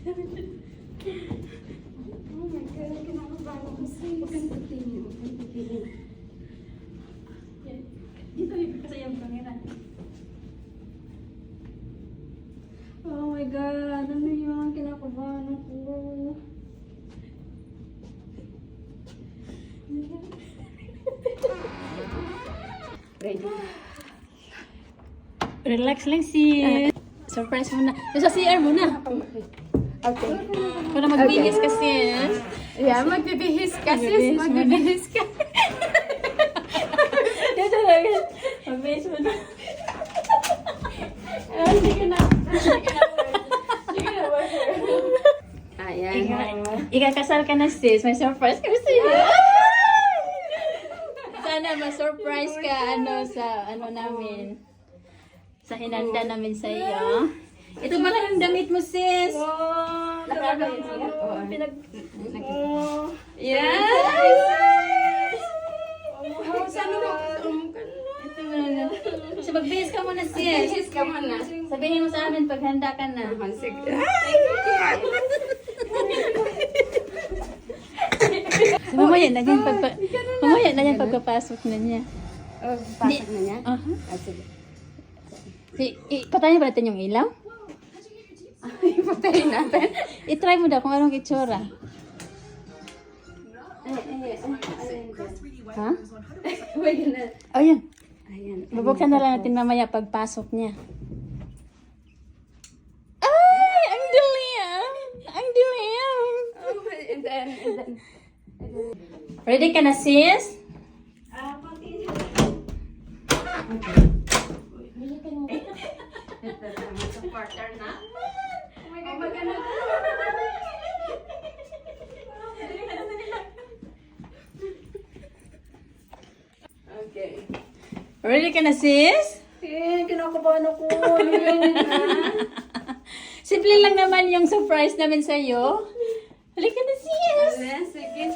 Oh my God, kinakabahan ako sa'yo. Huwag kang pagtingin. Huwag kang pagtingin. Dito yung kasi yung camera. Oh my God, ano yun? Kinakabahan ako. Ready? Relax lang sis. Surprise muna. Doon sa CR muna. Okay. Para magbihis ka sis. Yeah, magbibihis ka sis. Magbibihis ka. Dito lang. Magbihis muna. Sige na. Sige na. Sige na, worker. Ayan. Ikakasal ka na sis. May surprise kami sa iyo. Sana ma-surprise ka sa namin. Sa hinanda namin sa iyo. Ito ba lang ang damit mo sis? Wow, talagang pinag... Yes! Oh, sana mo? Ito mo na. So magbihis ka muna sis. Bihis ka muna. Sabihin mo sa amin pag handa ka na. Sige. Mamaya na yan pagpapasok na niya. Oh, pasok na niya? Sige. Patayin ba natin yung ilaw? Ipatayin natin. I-try mo daw kung anong itsura. Ha? Wait na. Oh, yan. Ayan. Bubuksan na lang natin mamaya pagpasok niya. Ay! Ang dilim! Ang dilim! Oh, and then. Ready ka na, sis? Supporter na. Oh my God. Okay. Ready ka na, sis? Kinakabahan ako. Simple lang naman yung surprise namin sa iyo. Halika na, sis! Sige.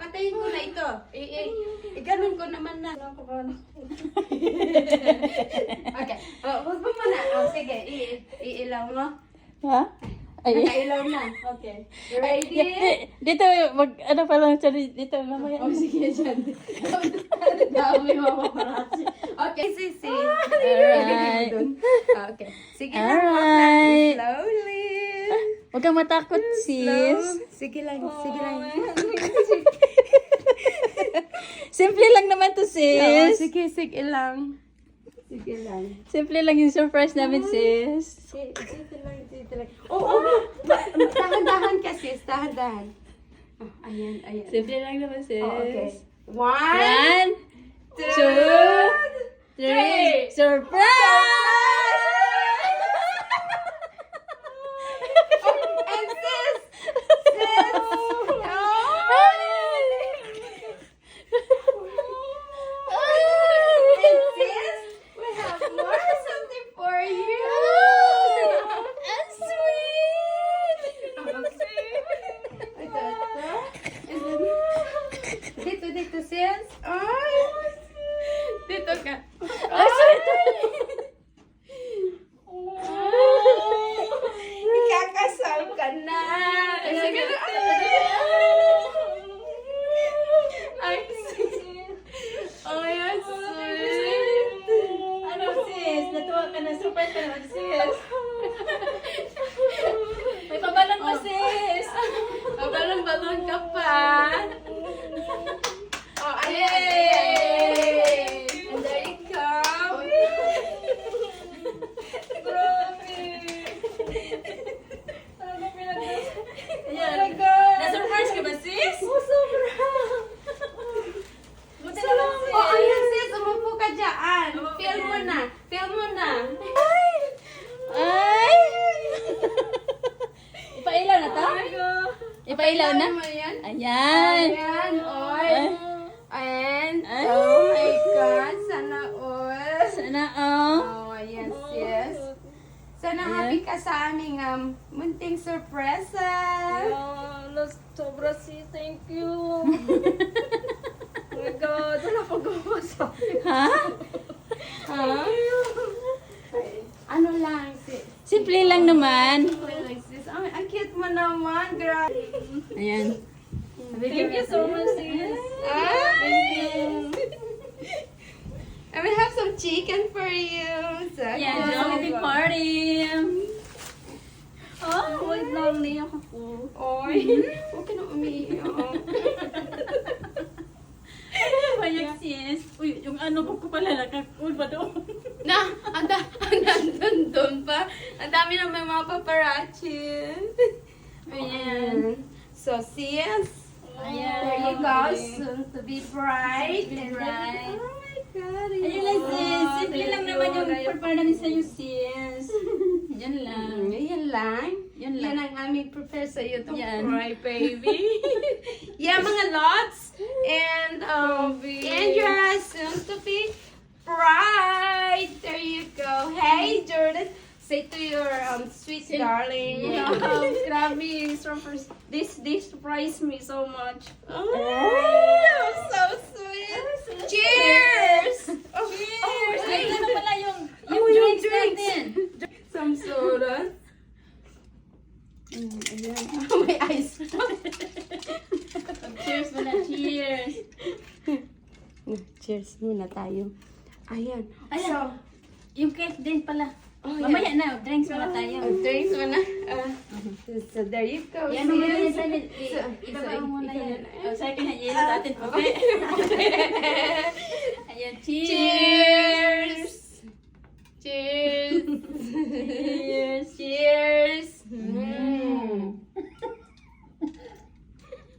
Patayin ko na ito. Ganun ko naman na. Kinakabahan ako. Okay. Huwag mo muna. Sige. Iilaw mo. Ha? Ay. Nakailaw na. Okay. Ready? Dito, ano pa lang, dito, mamaya. Sige, dyan. Dami mo paparazzi. Okay, sisi. Alright. Okay. Sige lang. Alright. Slowly. Huwag kang matakot, sis. Sige lang. Simple lang naman to, sis. Sige lang. Simple lang yung surprise namin, sis. Dito lang. Oo. Dahan-dahan ka, sis. Dahan-dahan. Ayan. Simple lang naman, sis. Okay. 1, 1, 2, 3. Surprise! And sis! We have more something for you. And sweet! Dito, sis. Ay! Dito ka. Ang sweet! Ikakasal ka na. Sige na. Ay, sweet. Ay, sweet. Ano, sis? Natuwa ka na. Surprise ka naman, sis. May pabalon pa, sis. Balon ka pa. Oh, ayan. And there you come. Ayan. Na-surprise ka ba, sis? Buti naman, sis. Oh, ayan sis, umupo ka dyan. Feel mo na. Ay! Ipailaw na to? Ipailaw na? Ano mo yan? Ayan. Ayan, oy. And, Ay. oh my God, sana all. Sana, oh. Oh, yes, yes. Sana happy ka sa aming munting sorpresa. Sobra sis, thank you. Oh my God, wala pang gawa sa akin. Ha? Ha? Ano lang, sis? simple lang naman. Like this. Ang cute mo naman, girl. Ayan. Thank you so much, sis. I will have some chicken for you. So Ayan, cute. Jollibee party. Oh, wait lang, niyak ako. Oy, huwag ka na umiiyak. Payak sis. Uy, yung ano ko pala, nakakul ba doon? Na, andun pa. Ang dami na may mga paparazzi. Ayan. So, sis. Ayan. There you go. Soon to be bright. Soon to be bright. Oh my God. Ayun lang sis. Simple lang naman yung prepare namin sa'yo sis. Yan lang. Yan lang. Yan lang. Yan ang aming prepare sa iyo to Yan. fry, baby. Yeah, mga lots. And, Andrea, soon to be bright. There you go. Hey, Jordan. Say to your sweet darling. Yeah. Grabe, this surprised me so much. Oh, so sweet. Cheers! Oh, Cheers! Ay, hey. ano pala yung yung drinks drinks. natin? Some soda. Ayan. Oh, may ice. Cheers muna, cheers! Cheers muna tayo. Ayan. Ayan. So, Yung cake din pala. oh, Mamaya na, drinks muna tayo. drinks muna. So, there you go. Yan, mamaya sis. tayo. So, Ibaba mo muna ikaw yan. na. Oh, sa akin na yelo natin. Okay. Ayan, cheers! Cheers! Cheers! Cheers! Cheers!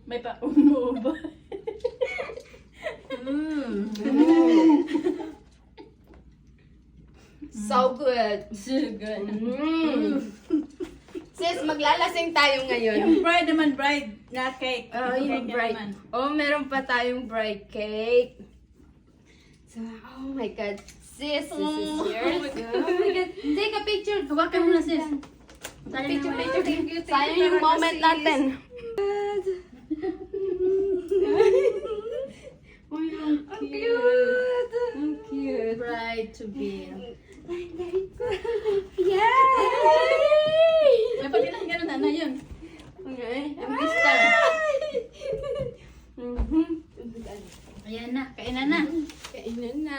May pa umuubo. So good. So good. Sis, maglalasing tayo ngayon. Yung bride naman, bride na cake. Yung Cake bright. naman. Oh, meron pa tayong bright cake. So, oh my God. Sis, this is yours. Oh my God. Take a picture. Hawakan mo na sis. Picture, naman. picture. Thank you Sayang yung talaga, moment sis. natin. Uy, ang cute. Ang cute. Bride to be. Yay! May pati lang ganun, ano yun? Okay. Yung star. Mhm. Ayan na, kainan na. Kainan na.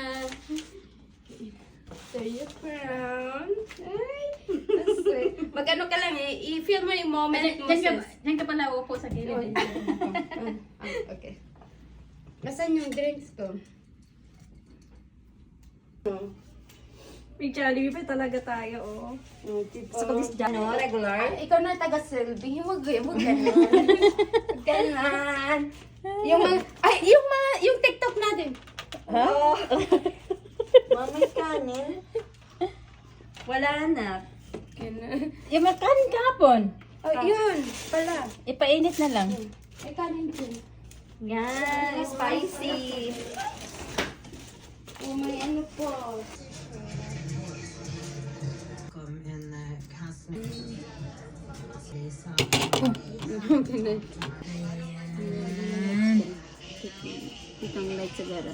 There you crown. Ay, that's sweet. Mag-ano ka lang eh. I-feel mo yung moment mo. sis. Diyan ka pala upo sa gilid. Okay. Nasaan yung drinks ko? May Jollibee pa talaga tayo, oh. Regular? Ikaw na taga-Selby. Huwag ganon. Ganon. Yung mga, yung TikTok natin. Oh. Mami kanin? Wala na. Ganon. Yung may kanin kahapon. Oh, yun. Pala. Ipainit na lang. May kanin din. Yan, spicy. Oh, may ano po. Itong light sigara.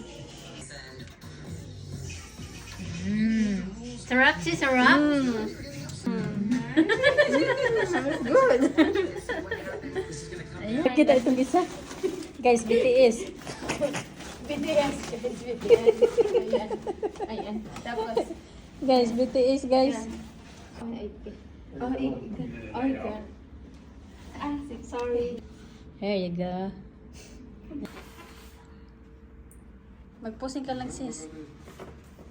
Sarap si sarap. Good. Ayun. Kita itong isa. Guys, BTS. BTS. BTS. Ayan. Ayan. Tapos. Guys, BTS guys. Oh, God. Ah, sorry. Here you go. Magpusing ka lang sis.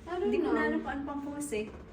Hindi ko na alam kung ano pang pose eh.